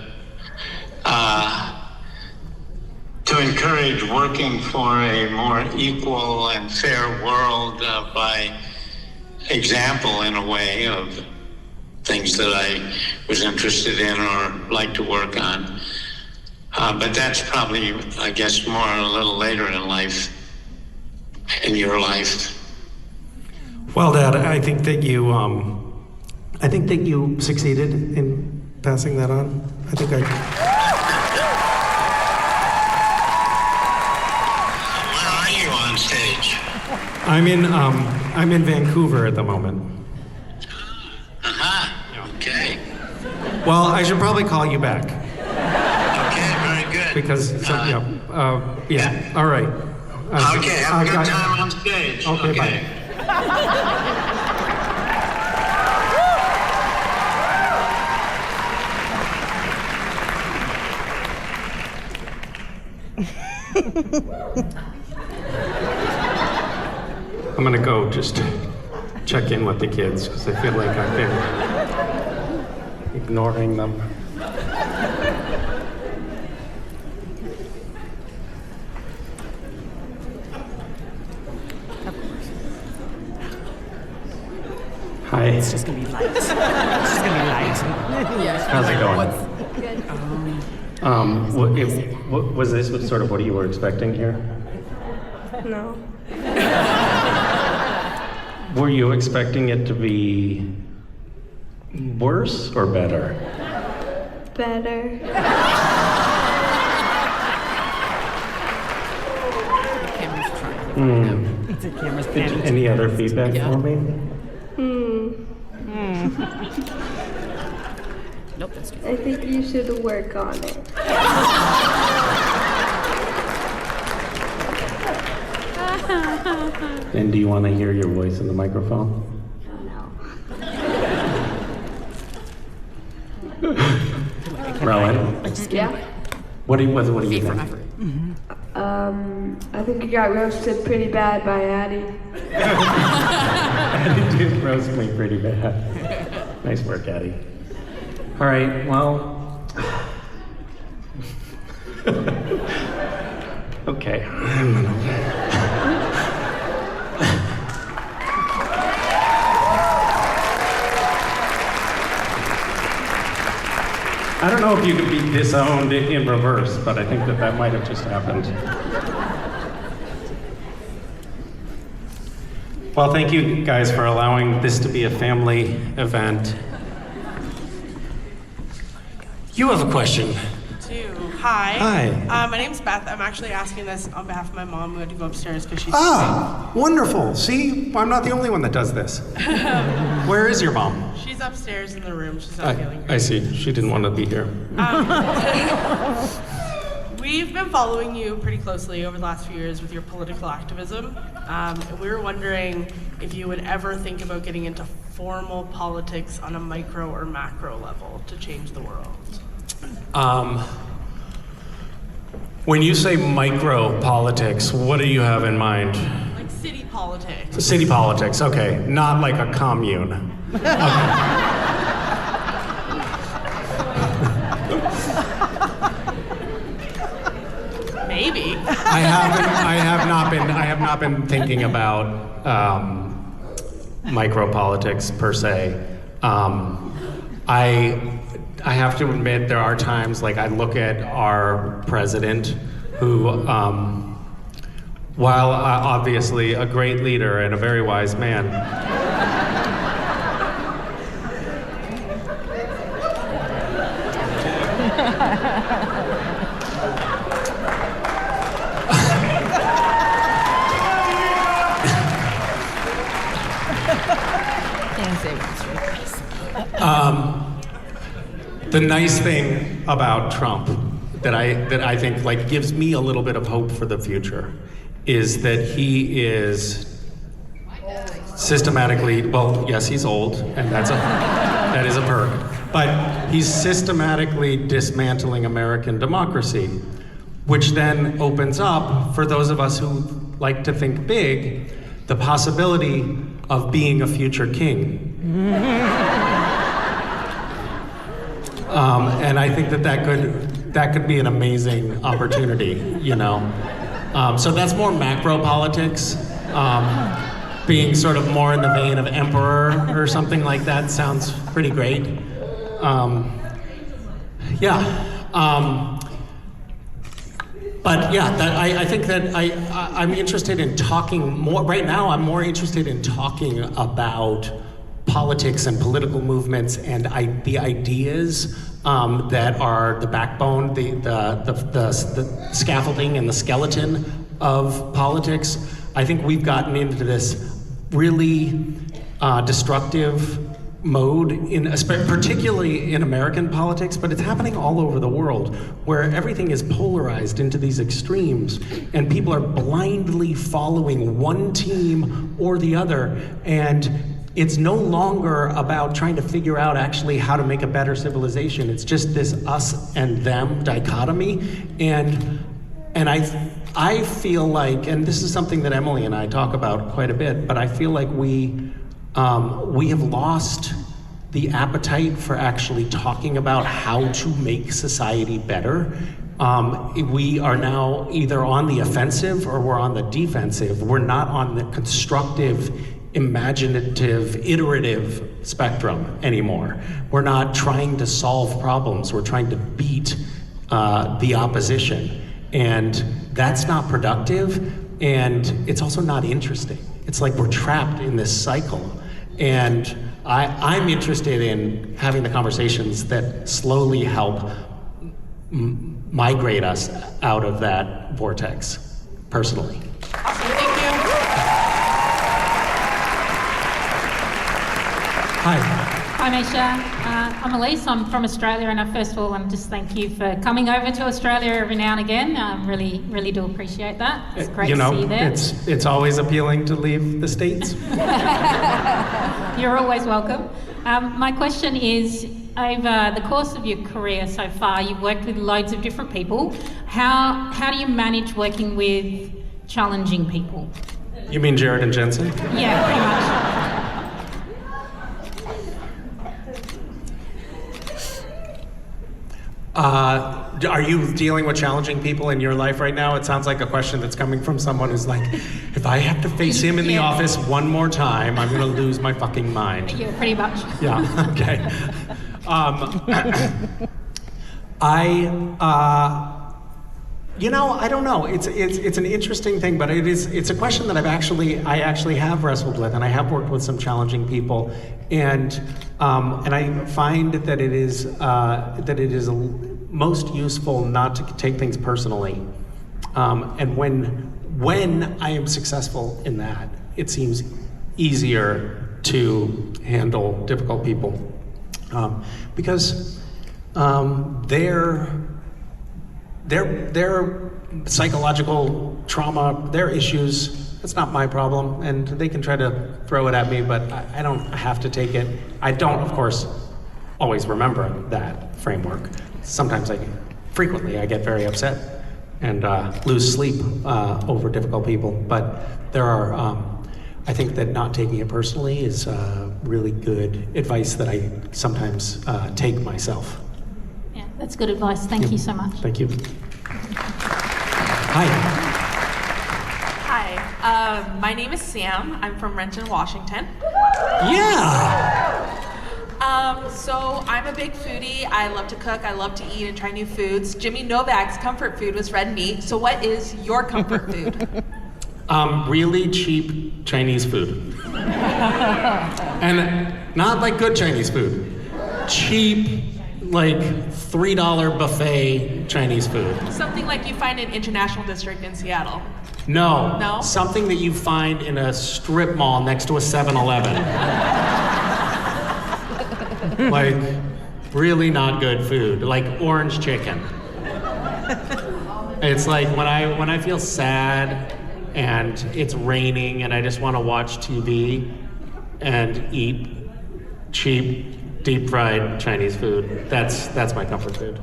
encourage working for a more equal and fair world by example, in a way, of things that I was interested in or like to work on. But that's probably, I guess, more a little later in life, in your life. Well, Dad, I think that you succeeded in passing that on. Where are you on stage? I'm in Vancouver at the moment. Okay. Well, I should probably call you back. Okay, very good. Because, yeah, all right. Okay, have a good time on stage. Okay, bye. I'm gonna go just check in with the kids because I feel like I've been ignoring them. Hi. It's just gonna be light. It's just gonna be light. How's it going? Good. Was this sort of what you were expecting here? No. Were you expecting it to be worse or better? Better. It's a camera's Any other feedback for me? Nope, that's good. I think you should work on it. And do you want to hear your voice in the microphone? Rowan? Yeah? What do you think? I think you got roasted pretty bad by Addie. Addie did roast me pretty bad. Nice work, Addie. All right, well. Okay. I don't know if you could be disowned in reverse, but I think that might have just happened. Well, thank you guys for allowing this to be a family event. You have a question. Hi. Hi. My name's Beth. I'm actually asking this on behalf of my mom. We had to go upstairs because she's Wonderful. See, I'm not the only one that does this. Where is your mom? She's upstairs in the room. She's not feeling great. I see. She didn't want to be here. We've been following you pretty closely over the last few years with your political activism. And we were wondering if you would ever think about getting into formal politics on a micro or macro level to change the world. When you say micro politics, what do you have in mind? Like city politics. City politics, okay. Not like a commune. Maybe. I have not been thinking about micro politics per se. I have to admit there are times like I look at our president who, while obviously a great leader and a very wise man, The nice thing about Trump that I think like gives me a little bit of hope for the future is that he is systematically, well, yes, he's old, and that is a perk, but he's systematically dismantling American democracy, which then opens up, for those of us who like to think big, the possibility of being a future king. And I think that could be an amazing opportunity, you know. So that's more macro politics. Being sort of more in the vein of emperor or something like that sounds pretty great. But yeah, I think that I'm interested in talking more. Right now, I'm more interested in talking about politics and political movements and the ideas that are the backbone, the scaffolding and the skeleton of politics. I think we've gotten into this really destructive mode, particularly in American politics, but it's happening all over the world, where everything is polarized into these extremes, and people are blindly following one team or the other, and it's no longer about trying to figure out actually how to make a better civilization. It's just this us and them dichotomy, and I feel like, and this is something that Emily and I talk about quite a bit, but I feel like we have lost the appetite for actually talking about how to make society better. We are now either on the offensive or we're on the defensive. We're not on the constructive, imaginative, iterative spectrum anymore. We're not trying to solve problems. We're trying to beat the opposition. And that's not productive, and it's also not interesting. It's like we're trapped in this cycle. And I'm interested in having the conversations that slowly help migrate us out of that vortex, personally. Hi. Hi, Misha. I'm Elise. I'm from Australia, and I first of all want to just thank you for coming over to Australia every now and again. Really, really do appreciate that. It's great to see you there. It's always appealing to leave the States. You're always welcome. My question is, over the course of your career so far, you've worked with loads of different people. How do you manage working with challenging people? You mean Jared and Jensen? Yeah, pretty much. Are you dealing with challenging people in your life right now? It sounds like a question that's coming from someone who's like, if I have to face him in the office one more time, I'm gonna lose my fucking mind. Yeah, pretty much. Yeah, okay. I don't know. It's an interesting thing, but it's a question that I actually have wrestled with, and I have worked with some challenging people, and I find that it is most useful not to take things personally, and when I am successful in that, it seems easier to handle difficult people, because their psychological trauma, their issues, that's not my problem, and they can try to throw it at me, but I don't have to take it. I don't, of course, always remember that framework. Sometimes frequently I get very upset and lose sleep over difficult people, but there are, I think that not taking it personally is really good advice that I sometimes take myself. Yeah, that's good advice. Thank you so much. Thank you. Hi. Hi, my name is Sam. I'm from Renton, Washington. Yeah! So I'm a big foodie. I love to cook. I love to eat and try new foods. Jimmy Novak's comfort food was red meat. So what is your comfort food? Really cheap Chinese food. And not like good Chinese food. Cheap, like $3 buffet Chinese food. Something like you find in International District in Seattle. No. No? Something that you find in a strip mall next to a 7-Eleven. Like, really not good food, like orange chicken. It's like when I feel sad and it's raining and I just want to watch TV and eat cheap, deep-fried Chinese food. That's my comfort food.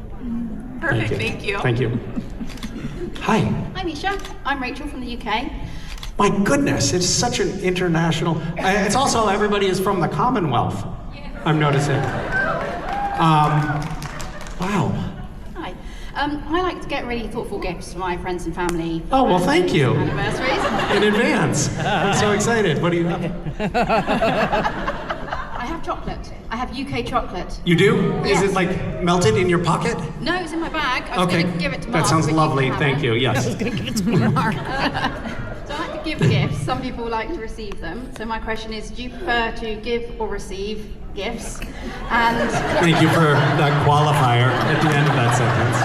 Perfect, thank you. Thank you. Hi. Hi, Misha. I'm Rachel from the UK. My goodness, it's such an international. It's also everybody is from the Commonwealth. I'm noticing. Wow. Hi. I like to get really thoughtful gifts for my friends and family. Oh, well, thank you. Anniversaries. In advance. I'm so excited. What do you have? I have chocolate. I have UK chocolate. You do? Yes. Is it like melted in your pocket? No, it's in my bag. I was Okay. going to give it to Mark. That sounds but you lovely. can have Thank it. you. Yes. I was going to give it to Mark. So I like to give gifts. Some people like to receive them. So my question is, do you prefer to give or receive gifts? And Thank you for that qualifier at the end of that sentence.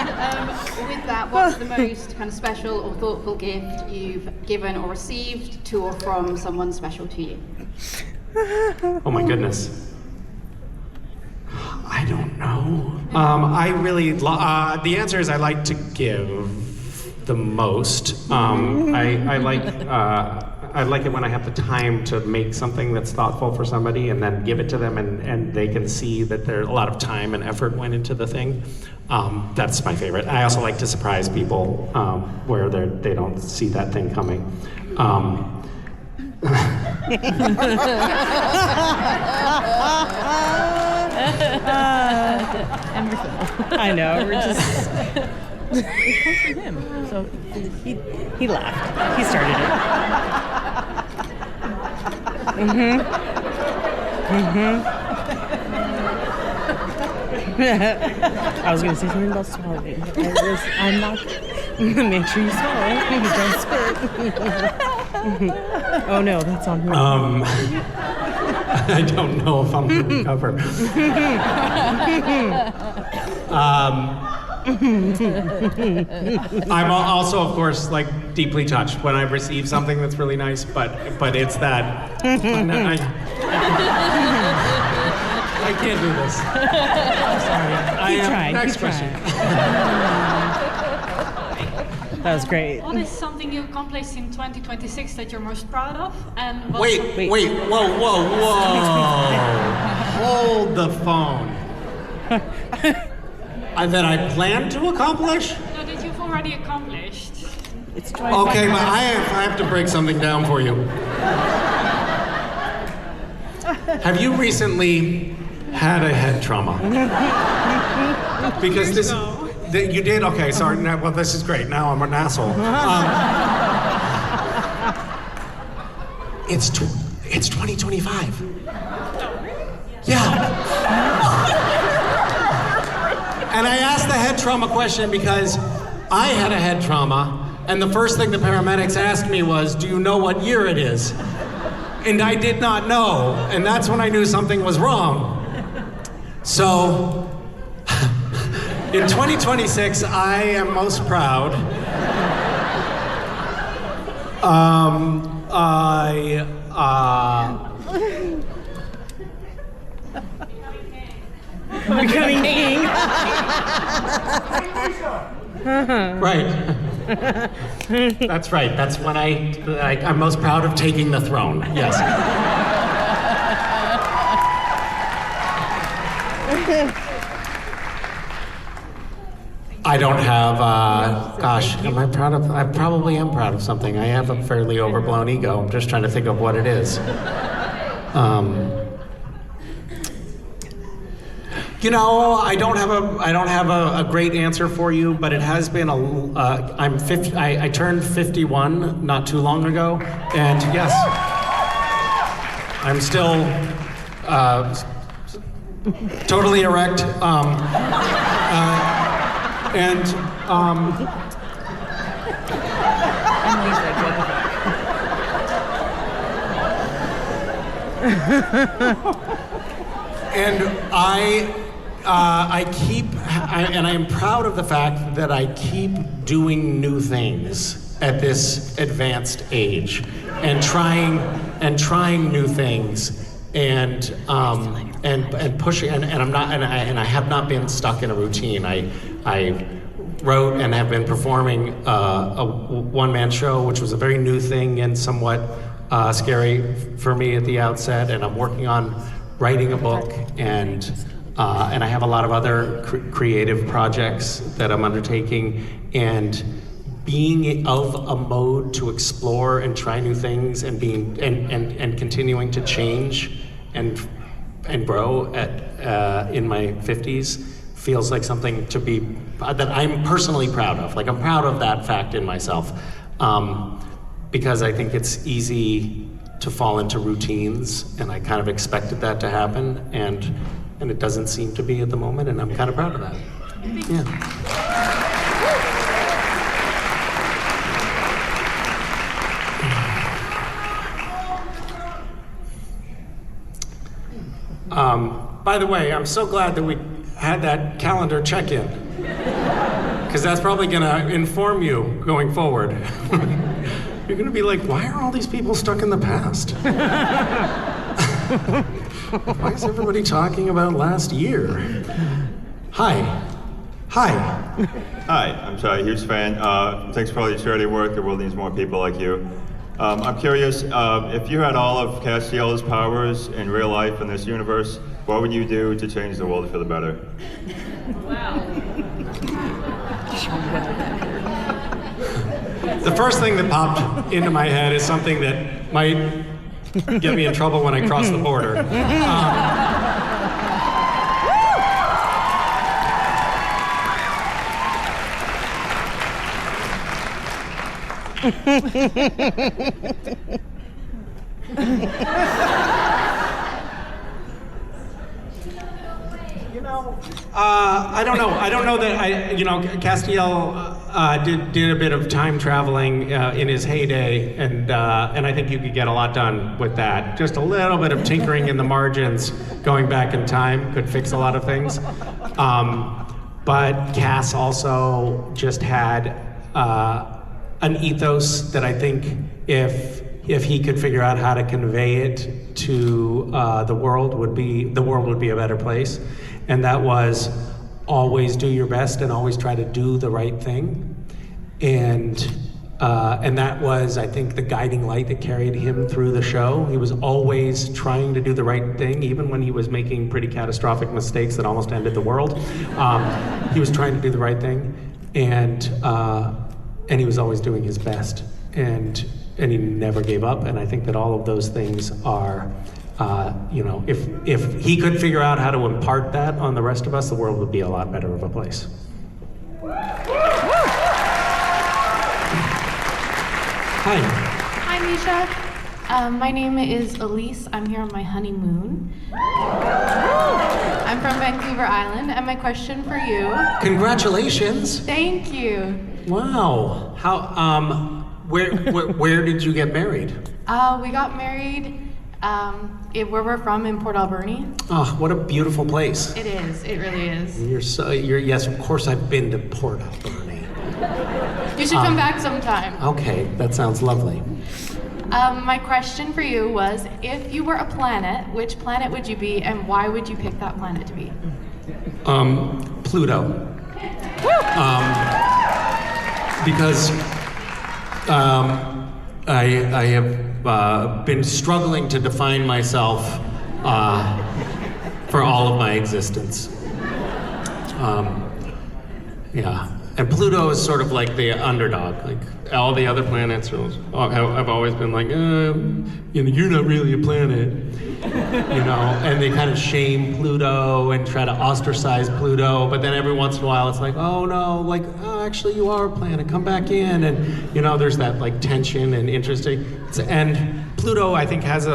And with that, what's the most kind of special or thoughtful gift you've given or received to or from someone special to you? Oh my goodness. I don't know. I really, the answer is I like to give the most. I like it when I have the time to make something that's thoughtful for somebody and then give it to them and they can see that there's a lot of time and effort went into the thing. That's my favorite. I also like to surprise people where they don't see that thing coming. I know, we're just... It comes from him, so he laughed. He started it. I was gonna say something about swallowing. I'm not... Make sure you swallow. Maybe don't spit. Oh no, that's on me. I don't know if I'm gonna recover. I'm also, of course, like deeply touched when I receive something that's really nice, but it's that. I can't do this. I'm sorry. Next question. That was great. What is something you accomplished in 2026 that you're most proud of? And Wait, whoa. Hold the phone. That I plan to accomplish? No, that you've already accomplished. It's Okay, but I have to break something down for you. Have you recently had a head trauma? Because you did? Okay, sorry. Now, well, this is great. Now I'm an asshole. It's 2025. Yeah. And I asked the head trauma question because I had a head trauma, and the first thing the paramedics asked me was, "Do you know what year it is?" And I did not know, and that's when I knew something was wrong. So, in 2026, I am most proud. Becoming king. Right. That's right. That's when I'm most proud of taking the throne. Yes. I don't have, gosh, am I proud of, I probably am proud of something. I have a fairly overblown ego. I'm just trying to think of what it is. You know, I don't have a great answer for you, but it has been I turned 51 not too long ago, and yes, I'm still totally erect. And I am proud of the fact that I keep doing new things at this advanced age, and trying new things and pushing, and I'm not, and I have not been stuck in a routine. I wrote and have been performing a one-man show, which was a very new thing and somewhat scary for me at the outset. And I'm working on writing a book, and I have a lot of other creative projects that I'm undertaking. And being of a mode to explore and try new things, and being and continuing to change and grow at in my 50s feels like something to be that I'm personally proud of. Like, I'm proud of that fact in myself, because I think it's easy to fall into routines, and I kind of expected that to happen, and it doesn't seem to be at the moment, and I'm kind of proud of that. Yeah. By the way, I'm so glad that we had that calendar check-in, because that's probably going to inform you going forward. You're going to be like, why are all these people stuck in the past? Why is everybody talking about last year? Hi. Hi, I'm Shai, huge fan. Thanks for all your charity work. The world needs more people like you. I'm curious, if you had all of Castiel's powers in real life in this universe, what would you do to change the world for the better? Wow. The first thing that popped into my head is something that might get me in trouble when I cross the border. I don't know. I don't know that Castiel did a bit of time traveling in his heyday, and I think you could get a lot done with that. Just a little bit of tinkering in the margins, going back in time, could fix a lot of things. But Cass also just had an ethos that I think if he could figure out how to convey it to the world would be a better place. And that was always do your best and always try to do the right thing. And that was, I think, the guiding light that carried him through the show. He was always trying to do the right thing, even when he was making pretty catastrophic mistakes that almost ended the world. He was trying to do the right thing, and he was always doing his best. And he never gave up. And I think that all of those things are, if he could figure out how to impart that on the rest of us, the world would be a lot better of a place. Hi. Hi, Misha. My name is Elise. I'm here on my honeymoon. I'm from Vancouver Island, and my question for you. Congratulations. Thank you. Wow. How? Where did you get married? We got married where we're from in Port Alberni. Oh, what a beautiful place. It is. It really is. Yes, of course I've been to Port Alberni. You should come back sometime. Okay, that sounds lovely. My question for you was, if you were a planet, which planet would you be, and why would you pick that planet to be? Pluto. Because I have been struggling to define myself for all of my existence. Yeah. And Pluto is sort of like the underdog. Like all the other planets have always been like, you're not really a planet, and they kind of shame Pluto and try to ostracize Pluto. But then every once in a while, it's like, oh no, actually you are a planet. Come back in, and there's that like tension and interesting. And Pluto, I think, has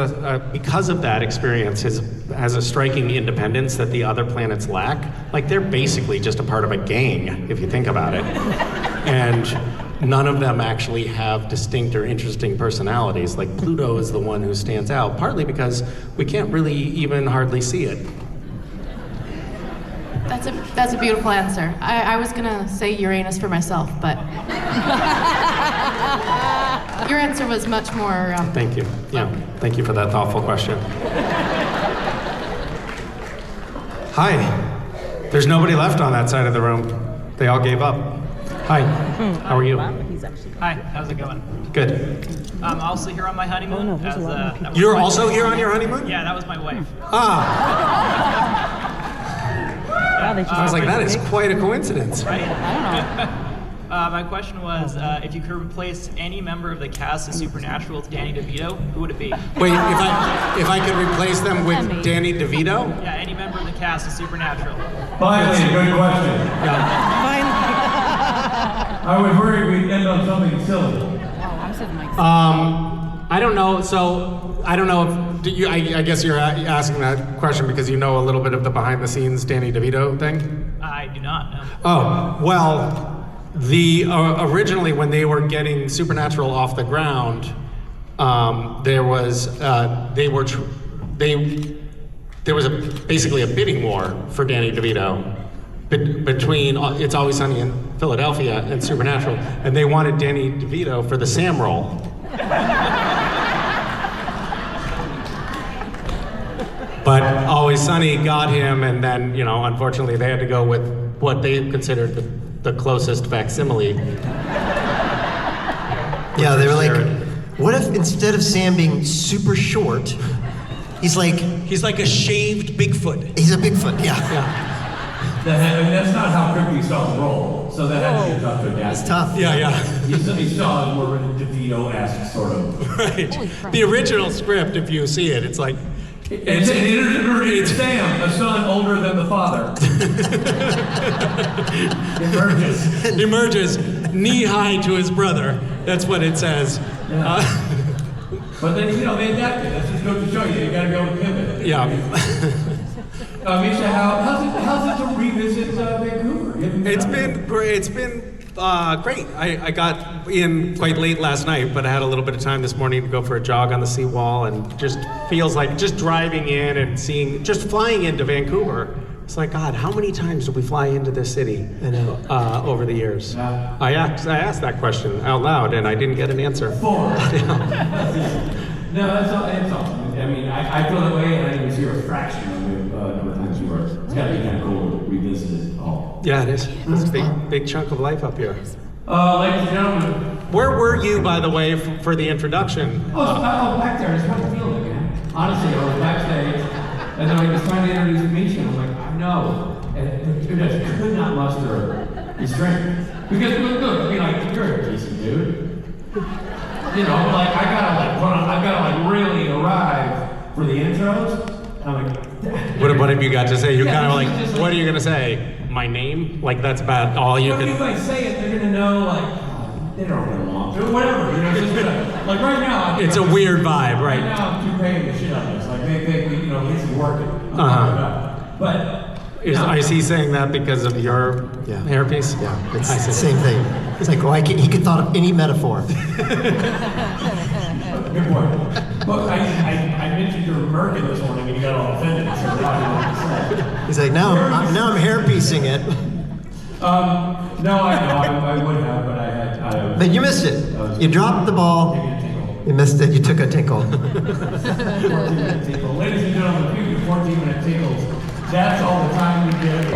because of that experience, has a striking independence that the other planets lack. Like, they're basically just a part of a gang, if you think about it. And none of them actually have distinct or interesting personalities. Like, Pluto is the one who stands out, partly because we can't really even hardly see it. That's a beautiful answer. I was gonna say Uranus for myself, but your answer was much more. Thank you. Yeah, thank you for that thoughtful question. Hi. There's nobody left on that side of the room. They all gave up. Hi. How are you? Hi, how's it going? Good. I'm also here on my honeymoon. You're also here on your honeymoon? Yeah, that was my wife. I was like, that is quite a coincidence. Right? My question was, if you could replace any member of the cast of Supernatural with Danny DeVito, who would it be? Wait, if I could replace them with Danny DeVito? Yeah, any member of the cast of Supernatural. Finally, good question. I was worried we'd end on something silly. I don't know. So I don't know if I guess you're asking that question because you know a little bit of the behind-the-scenes Danny DeVito thing. I do not know. Oh well, originally when they were getting Supernatural off the ground, there was basically a bidding war for Danny DeVito between It's Always Sunny in Philadelphia and Supernatural, and they wanted Danny DeVito for the Sam role. But Always Sunny got him, and then, unfortunately they had to go with what they considered the closest facsimile. Yeah, they were like, what if instead of Sam being super short, he's like a shaved Bigfoot. He's a Bigfoot, yeah. That's not how Kripke saw the role, so that had to be tough to adapt. It's tough. Yeah. He saw it more of a DeVito-esque sort of. Right. The original script, if you see it, it's like. It's Sam, a son older than the father. Emerges knee-high to his brother. That's what it says. Yeah. But then, they adapted. That's just goes to show you gotta be able to pivot. Yeah. Misha, how's it to revisit Vancouver? It's been great. Great. I got in quite late last night, but I had a little bit of time this morning to go for a jog on the seawall, and just feels like just driving in and just flying into Vancouver. It's like, God, how many times did we fly into this city over the years? I asked that question out loud, and I didn't get an answer. 4. No, that's awesome. I mean, I feel that way, and I didn't see a fraction of the number of times you were. It's got to be kind of cool to revisit it all. Yeah, it is. It's a big chunk of life up here. Ladies and gentlemen. Where were you, by the way, for the introduction? Back there. I just wanted to feel it again. Honestly, I was backstage, and then I was trying to introduce Misha, and I'm like, I know. And I just could not muster restraint. Because, look, I mean, like, you're a decent dude. I gotta really arrive for the intros. I'm like, what have you got to say? You're kind of like, what are you gonna say? My name? Like that's about all you can. If I say it, they're gonna know they don't get along. Or whatever, it's just like right now. It's a weird vibe, right? Right now, I'm too paying the shit on this. Like they it's working. But. Is he saying that because of your hairpiece? Yeah, it's the same thing. It's like, he could thought of any metaphor. Good point. Well, I mentioned your American this morning and you got all offended. He's like, now I'm hairpiecing it. No, I know, I would have, but I had. But you missed it. You dropped the ball. You missed it. You took a tinkle. 14-minute tinkle. Ladies and gentlemen, 14-minute tinkles. That's all the time we get.